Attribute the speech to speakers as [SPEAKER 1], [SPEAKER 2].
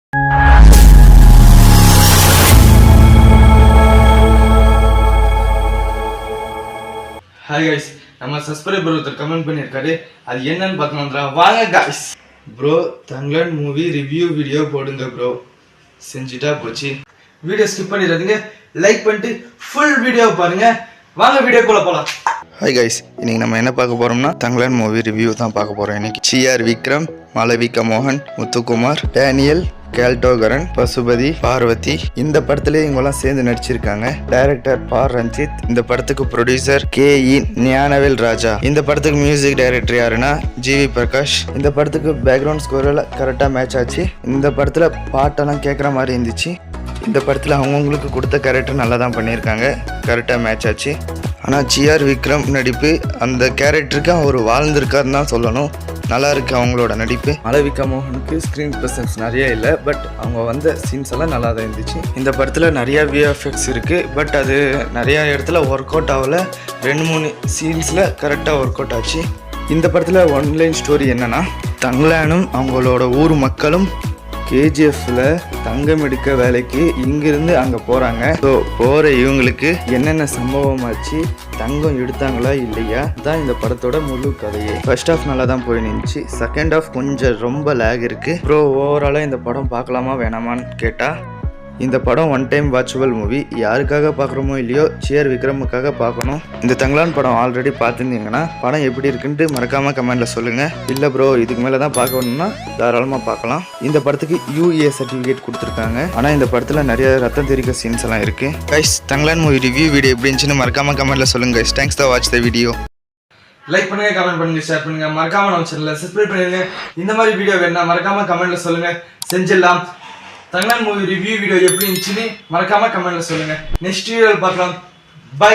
[SPEAKER 1] Hi guys, நம்ம subscriber ஒருத்தர் comment பண்ணியிருக்காரு. அது என்னன்னு பார்க்கணும்ன்றா வாங்க guys. Bro Thangalaan movie review video போடுங்க ப்ரோ. செஞ்சுட்டா போச்சு. வீடியோ ஸ்கிப் பண்ணிடாதீங்க. லைக் பண்ணிட்டு ஃபுல் வீடியோ பாருங்க. வாங்க வீடியோக்குள்ள போலாம்.
[SPEAKER 2] ஹாய் கைஸ், இன்னைக்கு நம்ம என்ன பார்க்க போறோம்னா தங்களான் மூவி ரிவ்யூ தான் பார்க்க போறோம். இன்னைக்கு சிஆர் விக்ரம், மாளவிகா மோகன், முத்துக்குமார், டேனியல், கேல்டோகரன், பசுபதி, பார்வதி இந்த படத்துல இவங்கெல்லாம் சேர்ந்து நடிச்சிருக்காங்க. டைரக்டர் பார் ரஞ்சித். இந்த படத்துக்கு ப்ரொடியூசர் KE ஞானவேல் ராஜா. இந்த படத்துக்கு மியூசிக் டைரக்டர் யாருன்னா GV பிரகாஷ். இந்த படத்துக்கு பேக்ரவுண்ட் ஸ்கோர் எல்லாம் கரெக்டா மேட்ச் ஆச்சு. இந்த படத்துல பாட்டெல்லாம் கேட்குற மாதிரி இருந்துச்சு. இந்த படத்தில் அவங்கவுங்களுக்கு கொடுத்த கேரக்டர் நல்லா தான் பண்ணியிருக்காங்க, கரெக்டாக மேட்ச் ஆச்சு. ஆனால் சிஆர் விக்ரம் நடிப்பு அந்த கேரக்டருக்கு அவர் வாழ்ந்திருக்காருன்னு தான் சொல்லணும். நல்லா இருக்கு அவங்களோட நடிப்பு. மாளவிகா மோகனுக்கு ஸ்க்ரீன் ப்ரெசன்ஸ் நிறைய இல்லை, பட் அவங்க வந்த சீன்ஸ் எல்லாம் நல்லா தான் இருந்துச்சு. இந்த படத்தில் நிறையா VFX இருக்குது, பட் அது நிறையா இடத்துல ஒர்க் அவுட் ஆகலை. 2-3 சீன்ஸில் கரெக்டாக ஒர்க் அவுட் ஆச்சு. இந்த படத்தில் ஒன்லைன் ஸ்டோரி என்னென்னா, தங்களானும் அவங்களோட ஊர் மக்களும் KGFல தங்கம் எடுக்க வேலைக்கு இங்கிருந்து அங்கே போகிறாங்க. ஸோ போகிற இவங்களுக்கு என்னென்ன சம்பவமாச்சு, தங்கம் எடுத்தாங்களா இல்லையா தான் இந்த படத்தோட முழு கதையே. ஃபர்ஸ்ட் ஹாஃப் நல்லா தான் போய் நின்றுச்சு. செகண்ட் ஹாஃப் கொஞ்சம் ரொம்ப லேக் இருக்குது. ப்ரோ ஓவராலாக இந்த படம் பார்க்கலாமா வேணாமான்னு கேட்டால், இந்த படம் ஒன் டைம் வாட்சபிள் மூவி. யாருக்காக பார்க்குறோமோ இல்லையோ சிஆர் விக்ரமுக்காக பார்க்கணும். இந்த தங்களான் படம் ஆல்ரெடி பார்த்துருந்தீங்கன்னா படம் எப்படி இருக்குன்ட்டு மறக்காமல் கமெண்டில் சொல்லுங்கள். இல்லை ப்ரோ இதுக்கு மேலே தான் பார்க்கணும்னா தாராளமாக பார்க்கலாம். இந்த படத்துக்கு UA சர்டிஃபிகேட் கொடுத்துருக்காங்க. ஆனால் இந்த படத்தில் நிறைய ரத்தம் தெரிக்க சீன்ஸ் எல்லாம் இருக்குது. Guys Thangalaan movie review video எப்படி இருந்துச்சுன்னு மறக்காமல் கமெண்டில் சொல்லுங்கள் guys. Thanks for watch the video.
[SPEAKER 1] Like பண்ணுங்க, கமெண்ட் பண்ணுங்க, ஷேர் பண்ணுங்க. மறக்காம நம்ம சேனலை சப்ஸ்கிரைப் பண்ணுங்க. இந்த மாதிரி வீடியோ வேணா மறக்காம கமெண்ட்ல சொல்லுங்க, செஞ்சிடலாம். தங்களான் மூவி ரிவ்யூ வீடியோ எப்படி இருந்துச்சுன்னு மறக்காம கமெண்ட்ல சொல்லுங்க. நெக்ஸ்ட் வீடியோவில் பார்க்கலாம். பை.